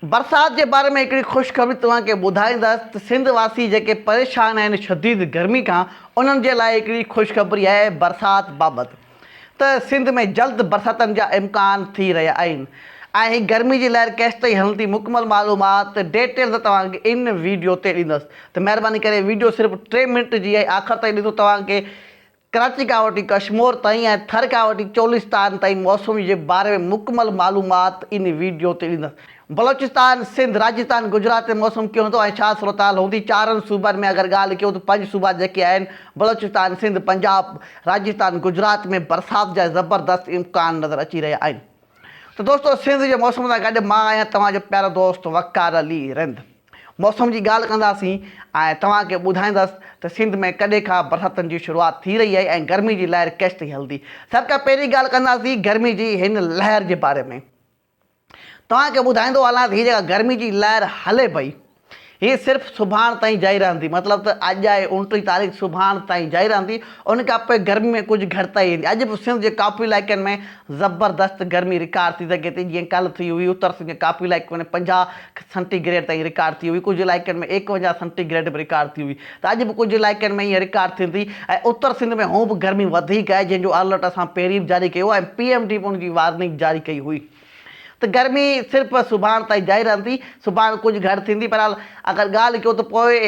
बरसात के बारे में एक ख़ुशख़बरी तव्हांखे ॿुधाईंदसि त सिंध वासी जेके परेशान आहिनि शदीद गर्मी खां उन्हनि जे लाइ हिकिड़ी ख़ुशख़बरी आहे बरसात बाबति। त सिंध में जल्द बरसातनि जा इम्कान थी रहिया आहिनि ऐं हीअ गर्मी जी लहर केसि ताईं हलंदी मुकमल मालूमात डिटेल तव्हांखे इन वीडियो ते ॾींदुसि। त महिरबानी करे वीडियो सिर्फ़ु 3 मिंट जी ऐं आख़िर ताईं ॾिसो। तव्हांखे कराची खां वठी कश्मीर ताईं ऐं थर खां वठी चोलिस्तान ताईं मौसम जे बारे में मुकमल मालूमात इन वीडियो ते ॾींदुसि। बलोचिस्तान, सिंध, राजस्थान, गुजरात में मौसम कीअं हूंदो ऐं छा सूरत हाल हूंदी। 4 सूबनि में अगरि ॻाल्हि कयूं त 5 सूबा जेके आहिनि बलोचिस्तान, सिंध, पंजाब, राजस्थान, गुजरात में बरसाति जा ज़बरदस्त इम्कान नज़र अची रहिया आहिनि। त दोस्तो, सिंध जे मौसम सां गॾु मां आहियां तव्हांजो प्यारो दोस्त वकार अली रिंद। मौसम जी ॻाल्हि कंदासीं ऐं तव्हांखे ॿुधाईंदसि त सिंध में कॾहिं खां बरसातनि जी शुरूआति थी रही आहे ऐं गर्मी जी लहर केसि ताईं हलंदी। सभ खां पहिरीं ॻाल्हि कंदासीं गर्मी जी हिन लहर जे बारे में। तव्हांखे ॿुधाईंदो हलां त हीअ जेका गर्मी जी लहर हले पई हीअ सिर्फ़ु सुभाणे ताईं जारी रहंदी। मतिलबु त अॼु आहे 29 तारीख़, सुभाणे ताईं जारी रहंदी। उन खां पोइ गर्मी में कुझु घटिताई ईंदी। अॼु बि सिंध जे काफ़ी इलाइक़नि में ज़बरदस्त गर्मी रिकॉर्ड थी सघे थी। जीअं कल्ह थी हुई उत्तर सिंध जे काफ़ी इलाइक़नि में 50 सेंटीग्रेड ताईं रिकॉर्ड थी हुई। कुझु इलाइक़नि में 51 सेंटीग्रेड बि रिकॉर्ड थी हुई। त अॼु बि कुझु इलाइक़नि में ईअं रिकॉर्ड थींदी ऐं उत्तर सिंध में हूअं बि गर्मी वधीक आहे, जंहिंजो अलर्ट असां पहिरीं बि जारी कयो ऐं PMD बि उनजी वार्निंग जारी कई हुई। त गर्मी सिर्फ़ु सुभाणे ताईं जारी रहंदी। सुभाणे कुझु घटि थींदी। बहरहाल अगरि ॻाल्हि कयूं त पोइ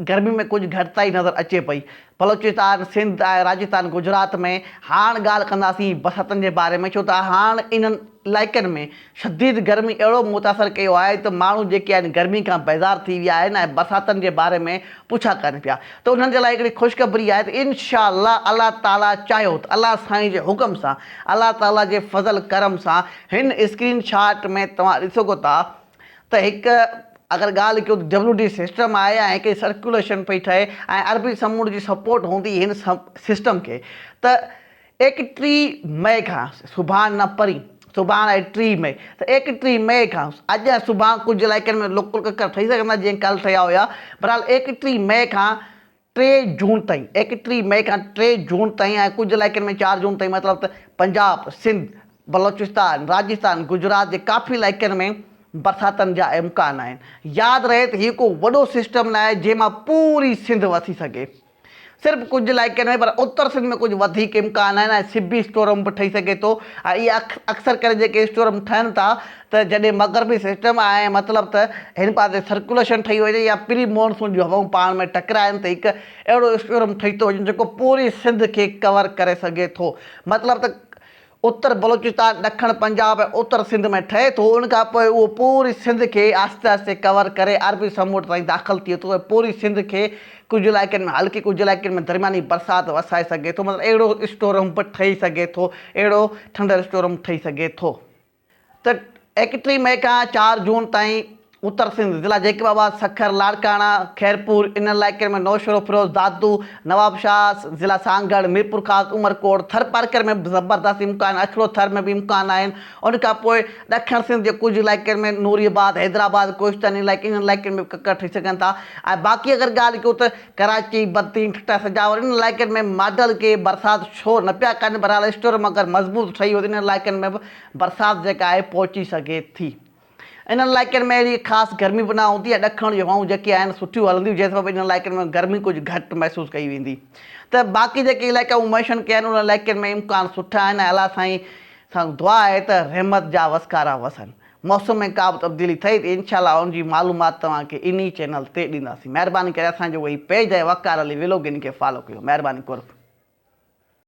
गर्मी में कुझु घटिताई नज़र अचे पई। बलोचिस्तान, सिंध ऐं राजस्थान, गुजरात में हाणे ॻाल्हि कंदासीं बरसातनि जे बारे में, छो त हाणे इन्हनि इलाइक़नि में शदीद गर्मी अहिड़ो मुतासिर कयो आहे त माण्हू जेके आहिनि गर्मी खां बेज़ार थी विया आहिनि ऐं बरसातनि जे बारे में पुछा कनि पिया। त उन्हनि जे लाइ हिकिड़ी ख़ुशख़बरी आहे त इंशाअल्लाह अल्लाह ताला चाहियो त अल्लाह साईं जे हुकुम सां, अल्लाह ताला जे फज़ल करम सां हिन स्क्रीन शॉट में तव्हां ॾिसो था त हिकु अगरि ॻाल्हि कयूं त WD सिस्टम आहे ऐं हिकिड़ी सर्कुलेशन पई ठहे ऐं अरबी समुंड जी सपोर्ट हूंदी हिन सिस्टम खे। त 31 मई खां सुभाणे न परी, सुभाणे आहे 3 मई, त 31 मई खां अॼु ऐं सुभाणे कुझु इलाइक़नि में लुकुर ककर ठही सघंदा जीअं कल्ह ठहिया हुया। बहरहाल 31 मई खां 3 जून ताईं, 31 मई खां 3 जून ताईं ऐं कुझु इलाइक़नि में 4 जून ताईं, मतिलबु त पंजाब, सिंध, बलोचिस्तान, राजस्थान, गुजरात जे काफ़ी इलाइक़नि में बरसातनि जा इम्कान आहिनि। यादि रहे त हीअ को वॾो सिस्टम न आहे जंहिंमां पूरी सिंध वसी सघे। सिर्फ़ु कुझु इलाइक़नि में, पर उत्तर सिंध में कुझु वधीक इम्कान आहिनि ऐं सिबी स्टोरम बि ठही सघे थो। ऐं इहे अक्सर करे जेके स्टोरम ठहनि था त जॾहिं मग़रबी सिस्टम आहे, मतिलबु त हिन पासे सर्कुलेशन ठही वञे या प्री मॉनसून जूं हवाऊं पाण में टकराइनि त हिकु अहिड़ो स्टोरम ठही थो वञे जेको पूरी सिंध खे कवर करे सघे थो। मतिलबु त उत्तर बलोचिस्तान, ॾखण पंजाब ऐं उत्तर सिंध में ठहे थो, उनखां पोइ उहो पूरी सिंध खे आहिस्ते आहिस्ते कवर करे अरबी समुंड ताईं दाख़िल थिए थो ऐं पूरी सिंध खे कुझु इलाइक़नि में हल्की, कुझु इलाइक़नि में दरमियानी बरसाति वसाए सघे थो। मतिलबु अहिड़ो स्टोरम बि ठही सघे थो, अहिड़ो ठंडर स्टोरम ठही सघे थो। त 31 मई खां 4 जून ताईं उत्तर सिंध ज़िला जेके बाबा, सखर, लाड़काना, खैरपुर, इन इलाइक़नि में नौशरो, फिरोज़, दादू, नवाबशाह, ज़िला सांगड़, मीरपुर ख़ास, उमरकोट, थर पार्कर में बि ज़बरदस्त इम्कान, अखड़ो थर में बि इम्कान आहिनि। उनखां पोइ ॾखण सिंध जे कुझु इलाइक़नि में नूरियाबाद, हैदराबाद, कोहिस्तानी इलाइक़े, इन इलाइक़नि में ककर ठही सघनि था। ऐं बाक़ी अगरि ॻाल्हि कयूं त कराची, बद्दी, ठिठा, सजावर, इन इलाइक़नि में माडल के बरसाति छो न पिया कनि। बहरहाल स्टोरम अगरि मज़बूत ठही वियो त इन इलाइक़नि में बि बरसाति जेका आहे पहुची सघे थी। इन इलाइक़नि में अहिड़ी ख़ासि गर्मी बि न हूंदी आहे। ॾखण जूं हवाऊं जेके आहिनि सुठियूं हलंदियूं, जंहिं सबबु इन इलाइक़नि में गर्मी कुझु घटि महसूसु कई वेंदी। त बाक़ी जेके इलाइक़ा मेंशन कया आहिनि उन इलाइक़नि में इम्कान सुठा आहिनि ऐं अल्लाह साईं सां दुआ आहे त रहमत जा वसकारा वसनि। मौसम में का बि तब्दीली थिए त इंशाअल्लाह उनजी मालूमात तव्हांखे इन चैनल ते ॾींदासीं। महिरबानी करे असांजो वही पेज आहे वकार अली व्लॉग, इन खे फॉलो कयो। महिरबानी करो।